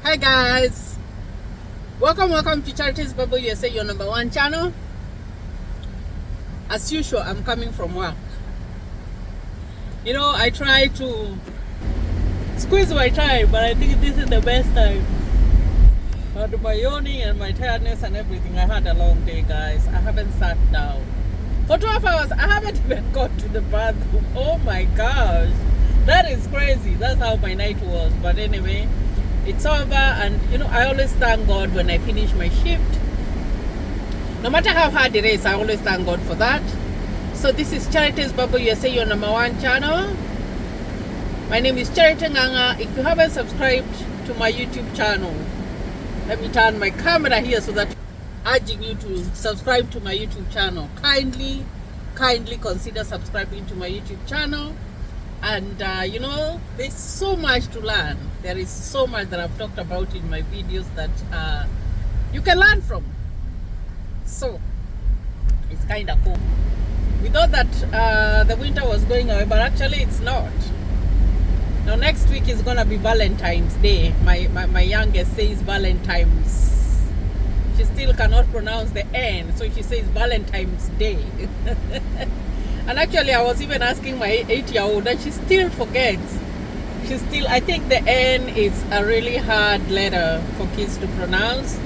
Hi guys, welcome to Charities Bible USA, your number one channel. As usual, I'm coming from work. I try to squeeze my time, but I think this is the best time. But my yawning and my tiredness and everything, I had a long day, guys. I haven't sat down for 12 hours. I haven't even got to the bathroom. Oh my gosh, that is crazy. That's how my night was. But anyway, it's over, and I always thank God when I finish my shift. No matter how hard it is, I always thank God for that. So this is Charities Bible USA, your number one channel. My name is Charity Nganga. If you haven't subscribed to my YouTube channel, let me turn my camera here so that urging you to subscribe to my YouTube channel. Kindly consider subscribing to my YouTube channel. And there's so much to learn. There is so much that I've talked about in my videos that you can learn from. So it's kind of cool. We thought that the winter was going away, but actually it's not. Now next week is gonna be Valentine's Day. My youngest says Valentine's. She still cannot pronounce the N, so she says Valentine's Day. And actually, I was even asking my 8-year-old, and she still forgets. I think the N is a really hard letter for kids to pronounce.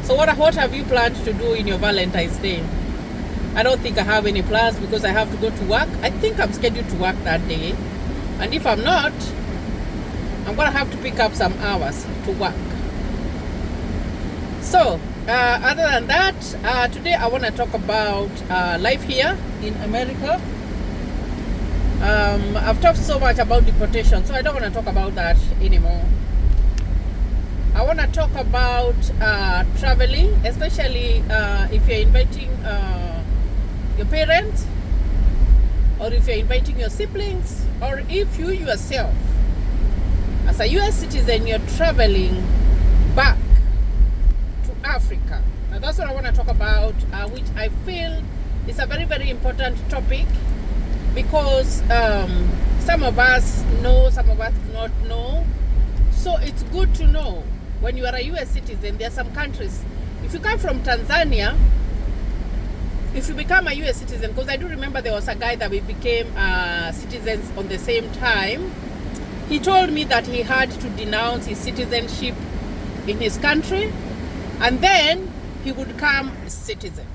So what have you planned to do in your Valentine's Day? I don't think I have any plans because I have to go to work. I think I'm scheduled to work that day. And if I'm not, I'm going to have to pick up some hours to work. So, other than that, today I want to talk about life here in America. I've talked so much about deportation, so I don't want to talk about that anymore. I want to talk about traveling, especially if you're inviting your parents, or if you're inviting your siblings, or if you yourself, as a US citizen, you're traveling back to Africa. Now that's what I want to talk about, which I feel is a very, very important topic, because some of us know, some of us do not know. So it's good to know when you are a US citizen. There are some countries, if you come from Tanzania, if you become a US citizen, because I do remember there was a guy that we became citizens on the same time. He told me that he had to denounce his citizenship in his country, and then he would become a citizen.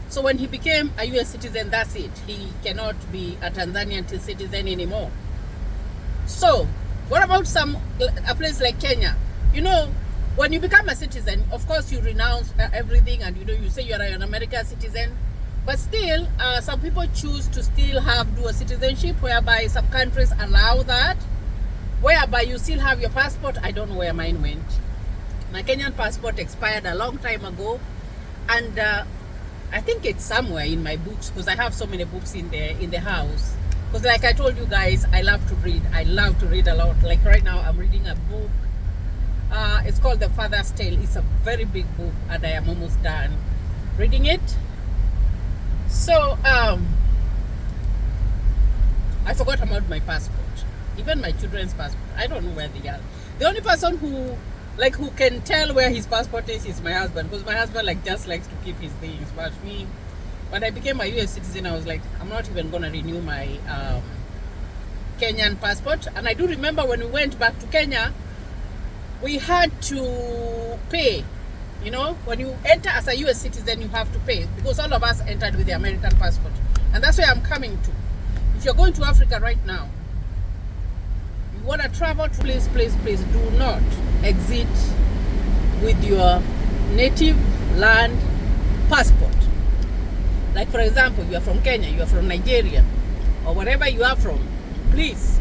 So when he became a US citizen, that's it. He cannot be a Tanzanian citizen anymore. So what about a place like Kenya? When you become a citizen, of course you renounce everything, and you say you're an American citizen, but still some people choose to still have dual citizenship, whereby some countries allow that, whereby you still have your passport. I don't know where mine went. My Kenyan passport expired a long time ago, and I think it's somewhere in my books, because I have so many books in the house. Because like I told you guys, I love to read. I love to read a lot. Like right now, I'm reading a book. It's called The Father's Tale. It's a very big book, and I am almost done reading it. So I forgot about my passport, even my children's passport. I don't know where they are. The only person who can tell where his passport is my husband, because my husband just likes to keep his things. But me, when I became a US citizen, I was like, I'm not even gonna renew my Kenyan passport. And I do remember when we went back to Kenya, we had to pay. When you enter as a US citizen, you have to pay, because all of us entered with the American passport. And that's where I'm coming to. If you're going to Africa right now, you want to travel to please do not exit with your native land passport. Like for example, you are from Kenya, you are from Nigeria, or wherever you are from, please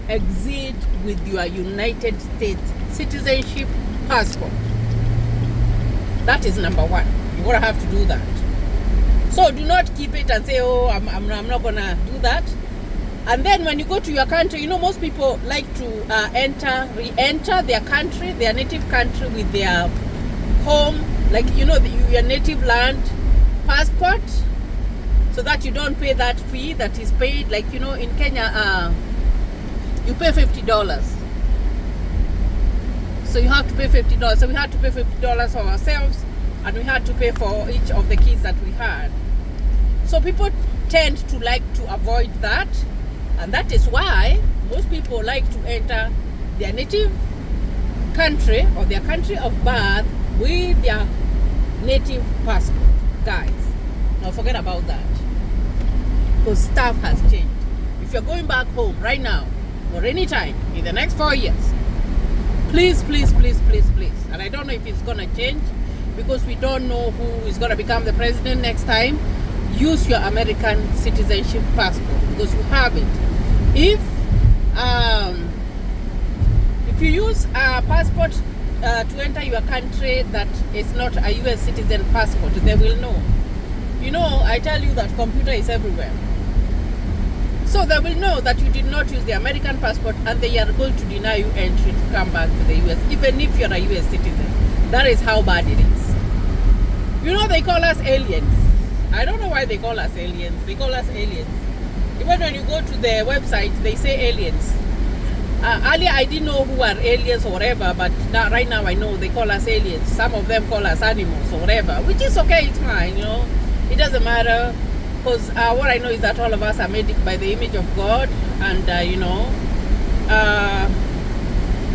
exit with your United States citizenship passport. That is number one. You're gonna have to do that. So do not keep it and say, oh, I'm not gonna do that. And then when you go to your country, most people like to re-enter their country, their native country, with their home, your native land passport, so that you don't pay that fee that is paid. In Kenya, you pay $50. So you have to pay $50. So we had to pay $50 for ourselves, and we had to pay for each of the kids that we had. So people tend to like to avoid that, and that is why most people like to enter their native country or their country of birth with their native passport. Guys, now forget about that, because stuff has changed. If you're going back home right now or anytime in the next 4 years, please, and I don't know if it's gonna change because we don't know who is gonna become the president next time, use your American citizenship passport because you have it. If you use a passport to enter your country that is not a US citizen passport, they will know. You know, I tell you that computer is everywhere. So they will know that you did not use the American passport, and they are going to deny you entry to come back to the US, even if you're a US citizen. That is how bad it is. You know, they call us aliens. I don't know why they call us aliens. They call us aliens. Even when you go to their website, they say aliens. Earlier, I didn't know who are aliens or whatever, but right now I know they call us aliens. Some of them call us animals or whatever, which is okay, it's fine, you know. It doesn't matter, because what I know is that all of us are made by the image of God, and you know,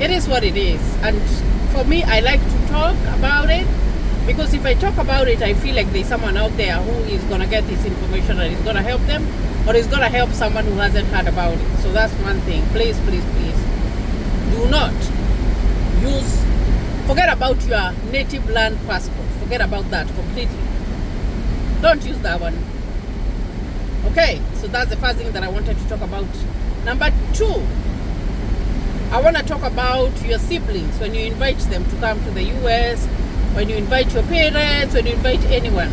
it is what it is. And for me, I like to talk about it, because if I talk about it, I feel like there's someone out there who is going to get this information and is going to help them, or is going to help someone who hasn't heard about it. So that's one thing. Please, do not forget about your native land passport. Forget about that completely. Don't use that one. Okay, so that's the first thing that I wanted to talk about. Number 2, I want to talk about your siblings when you invite them to come to the US, when you invite your parents, when you invite anyone.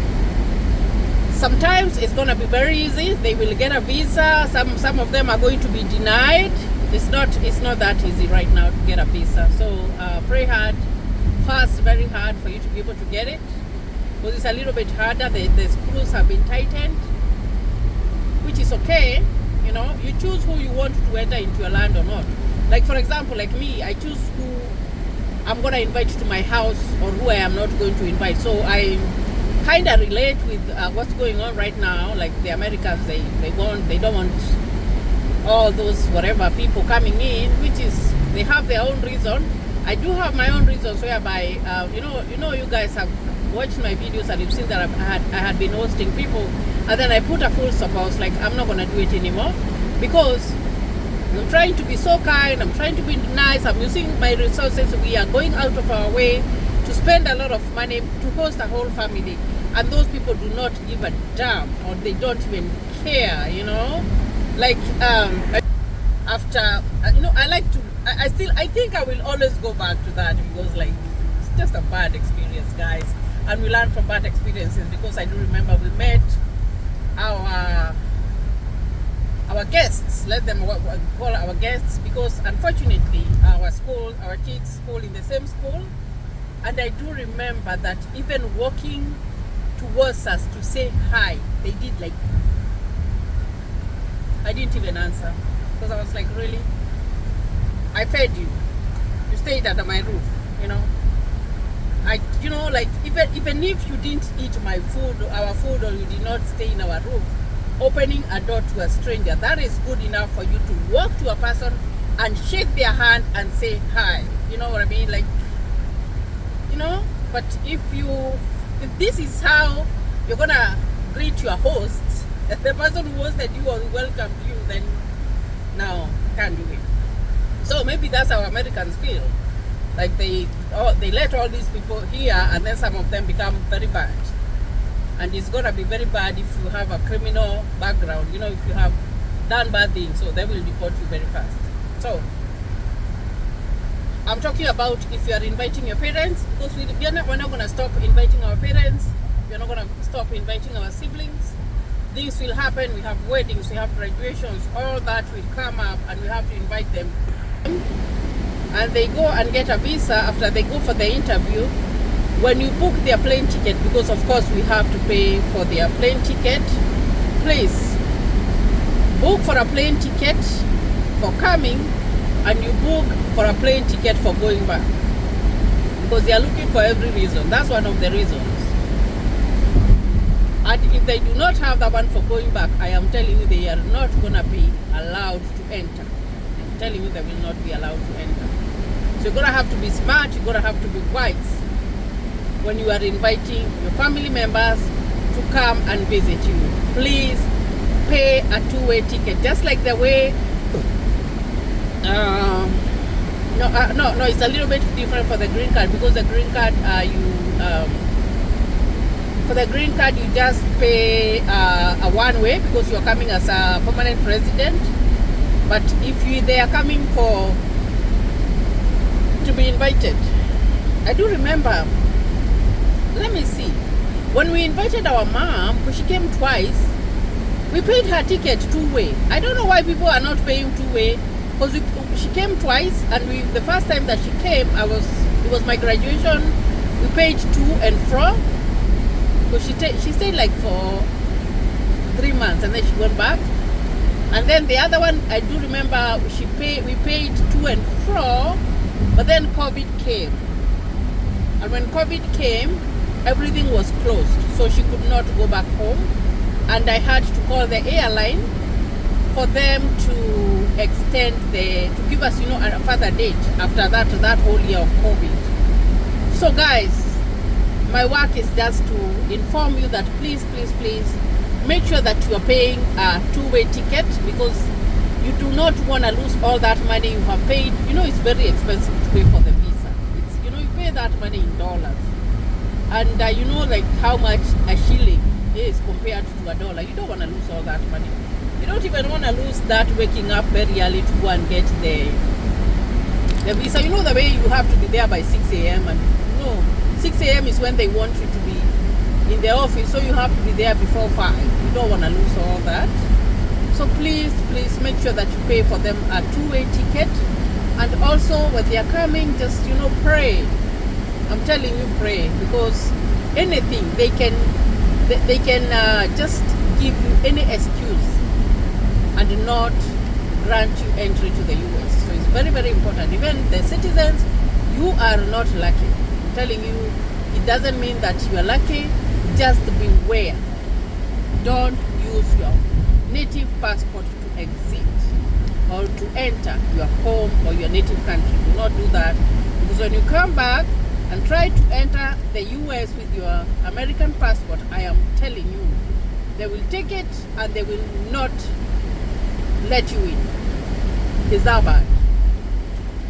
Sometimes it's going to be very easy. They will get a visa. Some of them are going to be denied. It's not that easy right now to get a visa. So pray hard, fast very hard for you to be able to get it, because it's a little bit harder. The screws have been tightened, which is okay. You know, you choose who you want to enter into your land or not. Like for example, like me, I choose who I'm going to invite to my house or who I am not going to invite. So I kind of relate with what's going on right now. Like the Americans, they don't want all those whatever people coming in, which is, they have their own reason. I do have my own reasons whereby you know you guys have watched my videos and you've seen that I had been hosting people, and then I put a full stop. I was like, I'm not gonna do it anymore, because I'm trying to be so kind, I'm trying to be nice, I'm using my resources. We are going out of our way to spend a lot of money to host a whole family, and those people do not give a damn, or they don't even care, you know. Like after you know, I think I will always go back to that, because like it's just a bad experience, guys, and we learn from bad experiences. Because I do remember we met our guests, let them call our guests, because unfortunately our kids school in the same school, and I do remember that even walking towards us to say hi, they did like, I didn't even answer, because I was like, really? I fed you. You stayed under my roof, you know. You know, like even if you didn't eat my food, our food, or you did not stay in our roof, opening a door to a stranger, that is good enough for you to walk to a person and shake their hand and say hi. You know what I mean? Like, you know. But if this is how you're gonna greet your hosts, the person who hosted you or welcomed you, then no, can't do it. So maybe that's how Americans feel. Like they let all these people here, and then some of them become very bad. And it's gonna be very bad if you have a criminal background. You know, if you have done bad things, so they will deport you very fast. So I'm talking about if you are inviting your parents, because we're not gonna stop inviting our parents. We're not gonna stop inviting our siblings. Things will happen. We have weddings, we have graduations, all that will come up, and we have to invite them. And they go and get a visa after they go for the interview. When you book their plane ticket, because of course we have to pay for their plane ticket, please book for a plane ticket for coming, and you book for a plane ticket for going back. because they are looking for every reason. That's one of the reasons. And if they do not have that one for going back, I am telling you, they are not going to be allowed to enter. I'm telling you, they will not be allowed to enter. So you're going to have to be smart. You're going to have to be wise when you are inviting your family members to come and visit you. Please pay a two-way ticket, just like the way. No, it's a little bit different for the green card, because the green card for the green card you just pay a one-way because you're coming as a permanent resident. But if they are coming to be invited, I do remember. Let me see. When we invited our mom, because she came twice, we paid her ticket two-way. I don't know why people are not paying two-way, because she came twice, and the first time that she came, it was my graduation. We paid to and fro, because she stayed like for 3 months, and then she went back. And then the other one, I do remember, we paid to and fro, but then COVID came, and when COVID came, everything was closed, so she could not go back home, and I had to call the airline for them to extend to give us, a further date after that whole year of COVID. So guys, my work is just to inform you that please make sure that you are paying a two-way ticket, because you do not want to lose all that money you have paid. It's very expensive to pay for the visa. You pay that money in dollars. And like how much a shilling is compared to a dollar. You don't want to lose all that money. You don't even want to lose that waking up very early to go and get the visa. The way you have to be there by 6 a.m. and 6 a.m. is when they want you to be in the office, so you have to be there before 5. You don't want to lose all that. So please make sure that you pay for them a two-way ticket. And also when they are coming, just pray. I'm telling you, pray, because anything they can just give you any excuse and not grant you entry to the US. So it's very, very important. Even the citizens, you are not lucky. I'm telling you, it doesn't mean that you are lucky. Just beware. Don't use your native passport to exit or to enter your home or your native country. Do not do that, because when you come back and try to enter the US with your American passport, I am telling you, they will take it and they will not let you in. Is that bad?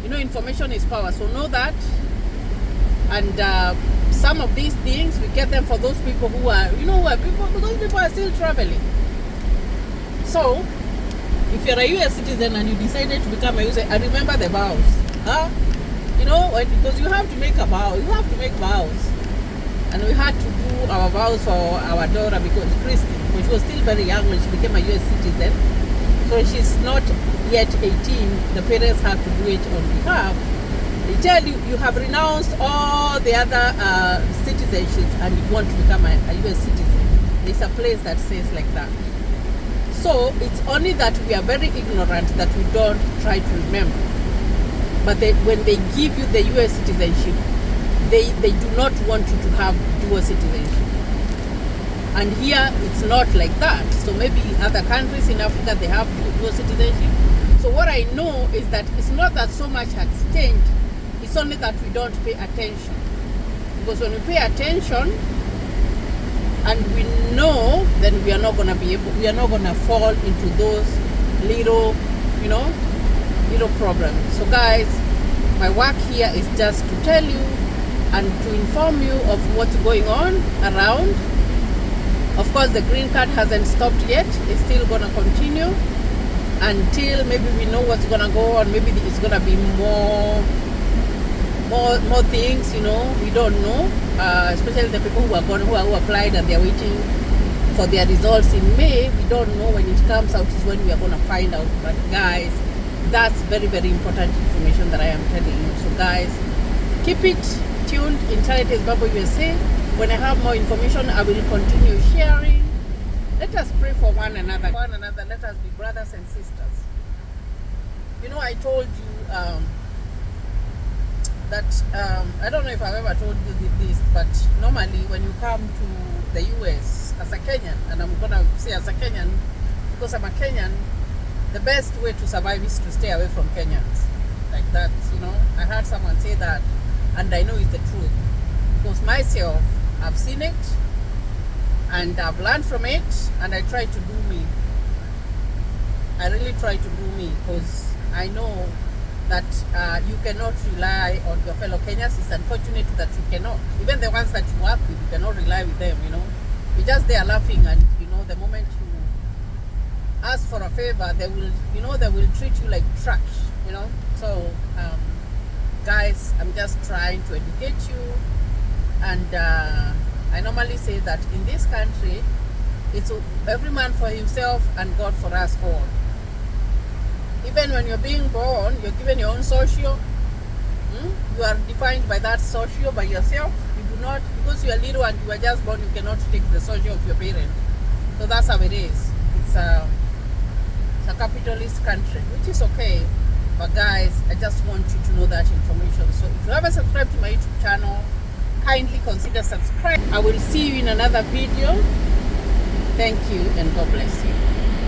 Information is power, so know that. And some of these things, we get them for those people who are, those people are still traveling. So, if you're a US citizen and you decided to become a US, and remember the vows, because you have to make a vow. You have to make vows. And we had to do our vows for our daughter, because Christy, when she was still very young when she became a US citizen, so she's not yet 18, the parents have to do it on behalf. They tell you have renounced all the other citizenships and you want to become a US citizen. There's a place that says like that. So it's only that we are very ignorant that we don't try to remember. But when they give you the US citizenship, they do not want you to have dual citizenship. And here it's not like that. So maybe in other countries in Africa they have dual citizenship. So what I know is that it's not that so much has changed. It's only that we don't pay attention. Because when we pay attention and we know, then we are not going to fall into those little problems. So guys, my work here is just to tell you and to inform you of what's going on around. Of course, the green card hasn't stopped yet. It's still going to continue until maybe we know what's going to go on. Maybe it's going to be more things, we don't know. Especially the people who applied and they're waiting for their results in May. We don't know. When it comes out is when we are going to find out. But guys, that's very, very important information that I am telling you. So guys, keep it tuned in Charity's Bible USA. When I have more information, I will continue sharing. Let us pray for one another. Let us be brothers and sisters. I told you that I don't know if I've ever told you this, but normally when you come to the US as a Kenyan, and I'm gonna say as a Kenyan because I'm a Kenyan, the best way to survive is to stay away from Kenyans. Like that, you know. I heard someone say that, and I know it's the truth because myself, I've seen it, and I've learned from it, and I try to do me. I really try to do me because I know that you cannot rely on your fellow Kenyans. It's unfortunate that you cannot. Even the ones that you work with, you cannot rely with them, you know. You're just there laughing, and, you know, the moment you ask for a favor, they will, you know, they will treat you like trash, you know. So, guys, I'm just trying to educate you, and I normally say that in this country, it's every man for himself and God for us all. Even when you're being born, you're given your own social. You are defined by that social by yourself. You do not, because you're little and you were just born, you cannot take the social of your parent. So that's how it is. It's a capitalist country, which is okay. But guys, I just want you to know that information. So if you haven't subscribed to my YouTube channel, kindly consider subscribing. I will see you in another video. Thank you and God bless you.